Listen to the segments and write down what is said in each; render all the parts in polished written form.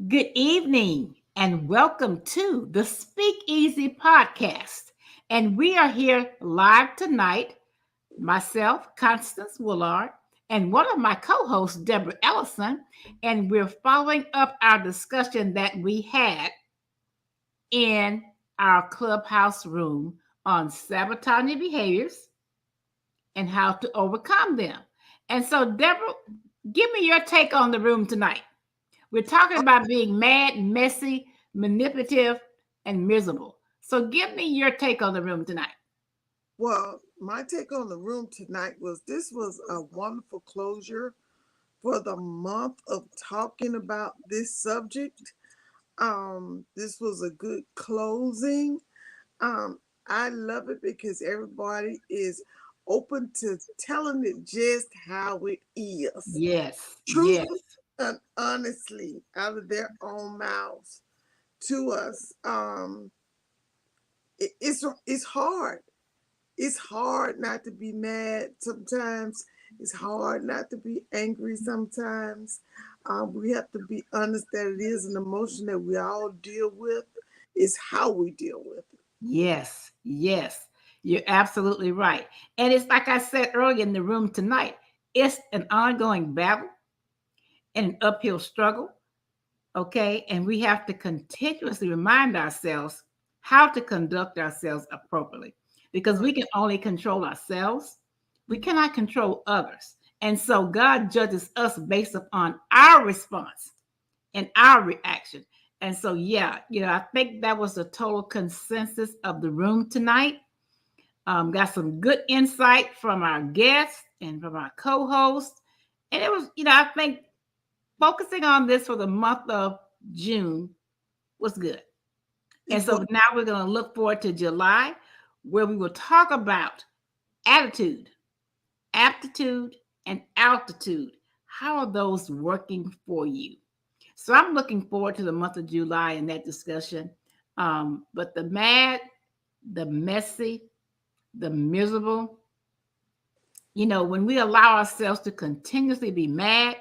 Good evening and welcome to the Speak Easy podcast. And we are here live tonight, myself, Constance Willard, and one of my co hosts, Deborah Ellison. And we're following up our discussion that we had in our clubhouse room on sabotaging behaviors and how to overcome them. And so, Deborah, give me your take on the room tonight. We're talking about being mad, messy, manipulative, and miserable. So give me your take on the room tonight. Well, my take on the room tonight was this was a wonderful closure for the month of talking about this subject. This was a good closing. Um, I love it because everybody is open to telling it just how it is. Yes, yes, Truthfully and honestly out of their own mouths to us. It's hard. It's hard not to be mad sometimes. It's hard not to be angry sometimes. We have to be honest that it is an emotion that we all deal with. It's how we deal with it. yes, yes. You're absolutely right. And it's like I said earlier in the room tonight, it's an ongoing battle and an uphill struggle. Okay. And we have to continuously remind ourselves how to conduct ourselves appropriately because Right. we can only control ourselves. We cannot control others. And so God judges us based upon our response and our reaction. And so, yeah, I think that was the total consensus of the room tonight. Got some good insight from our guests and from our co hosts. And it was, I think focusing on this for the month of June was good. And It was. so now we're going to look forward to July, where we will talk about attitude, aptitude, and altitude. How are those working for you? So I'm looking forward to the month of July and that discussion. But the mad, the messy, the miserable, when we allow ourselves to continuously be mad,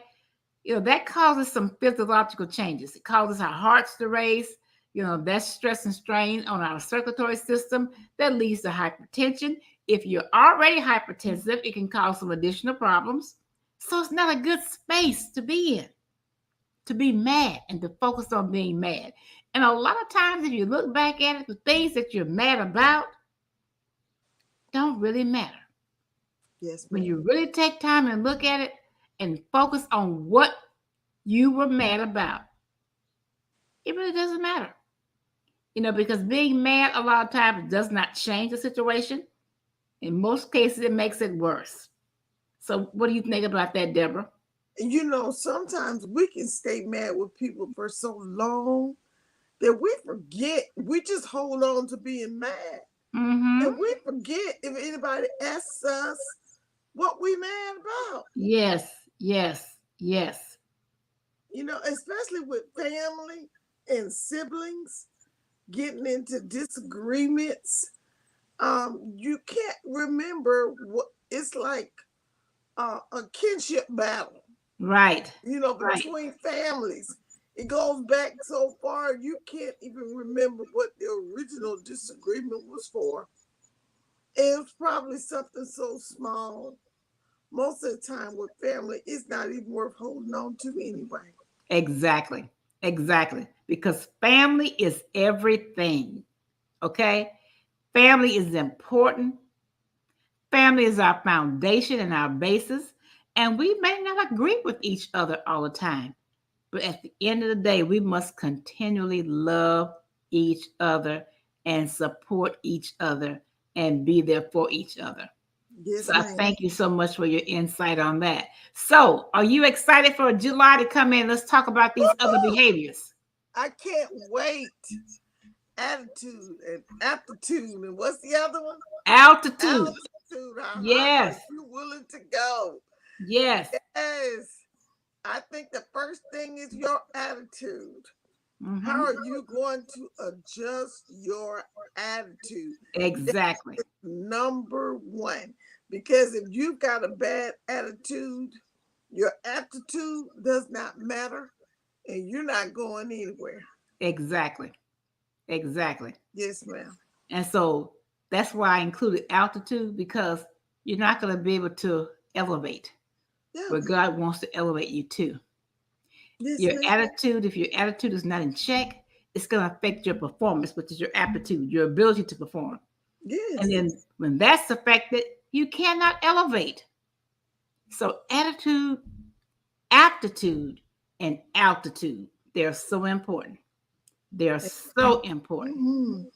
that causes some physiological changes. It causes our hearts to race. That's stress and strain on our circulatory system that leads to hypertension. If you're already hypertensive, it can cause some additional problems. So it's not a good space to be in, to be mad and to focus on being mad. And a lot of times, if you look back at it, the things that you're mad about don't really matter. Yes, When ma'am. you really take time and look at it and focus on what you were mad about, it really doesn't matter. Because being mad a lot of times does not change the situation. In most cases, it makes it worse. So, what do you think about that, Deborah? And sometimes we can stay mad with people for so long that we forget. We just hold on to being mad. Mm-hmm. And we forget if anybody asks us what we mad about. Yes, yes, yes. Especially with family and siblings getting into disagreements. You can't remember what it's like a kinship battle, Right, right. between families. It goes back so far you can't even remember what the original disagreement was for. It was probably something so small. Most of the time with family, it's not even worth holding on to anyway. Exactly, exactly. Because family is everything. Okay, family is important. Family is our foundation and our basis. And we may not agree with each other all the time. But at the end of the day, we must continually love each other and support each other and be there for each other. So Yes, I ma'am. thank you so much for your insight on that. So, are you excited for July to come in? Let's talk about these other Woo-hoo! behaviors. I can't wait. Attitude and aptitude. And what's the other one? Altitude. Altitude. Are Yes. you willing to go? Yes. Yes. I think the first thing is your attitude. How Hmm. are you going to adjust your attitude? That Exactly. is number one. Because if you've got a bad attitude, your aptitude does not matter. and you're not going anywhere. Exactly. Exactly. Yes, ma'am. And so that's why I included altitude, because you're not going to be able to elevate Yeah. where God wants to elevate you to. Yes, Your ma'am. attitude, if your attitude is not in check, it's going to affect your performance, which is your aptitude, your ability to perform. And Yes. then when that's affected, you cannot elevate. So attitude, aptitude, and altitude, they're so important. They're so important. Mhm. And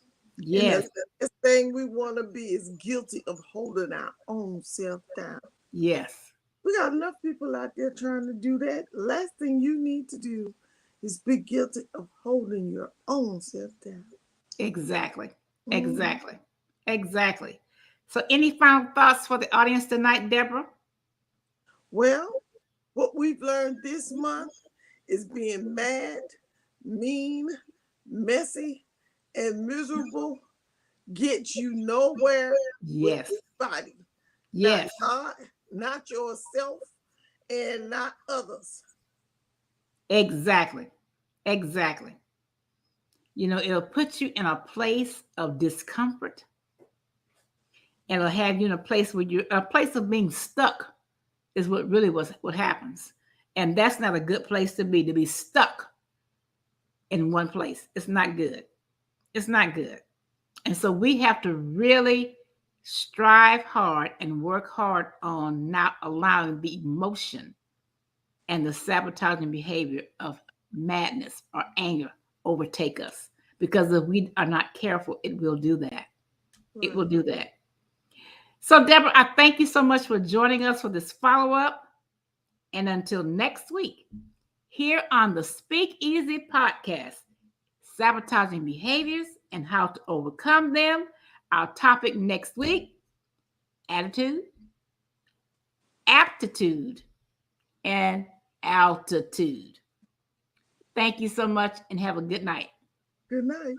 Yes, the last thing we want to be is guilty of holding our own self down. yes, We got enough people out there trying to do that. Last thing you need to do is be guilty of holding your own self down. exactly, Mhm. exactly, exactly. So, any final thoughts for the audience tonight, Deborah? Well, what we've learned this month is being mad, mean, messy, and miserable gets you nowhere with Yes, anybody. Not yes, God, not yourself, and not others. exactly, exactly. It'll put you in a place of discomfort, and it'll have you in a place where you're a place of being stuck, is what really was what happens. And that's not a good place to be stuck in one place. It's not good. It's not good. And so we have to really strive hard and work hard on not allowing the emotion and the sabotaging behavior of madness or anger overtake us. Because if we are not careful, it will do that. It will Right. do that. So, Deborah, I thank you so much for joining us for this follow up. And until next week, here on the Speak Easy podcast, sabotaging behaviors and how to overcome them. Our topic next week: attitude, aptitude, and altitude. Thank you so much and have a good night. Good night.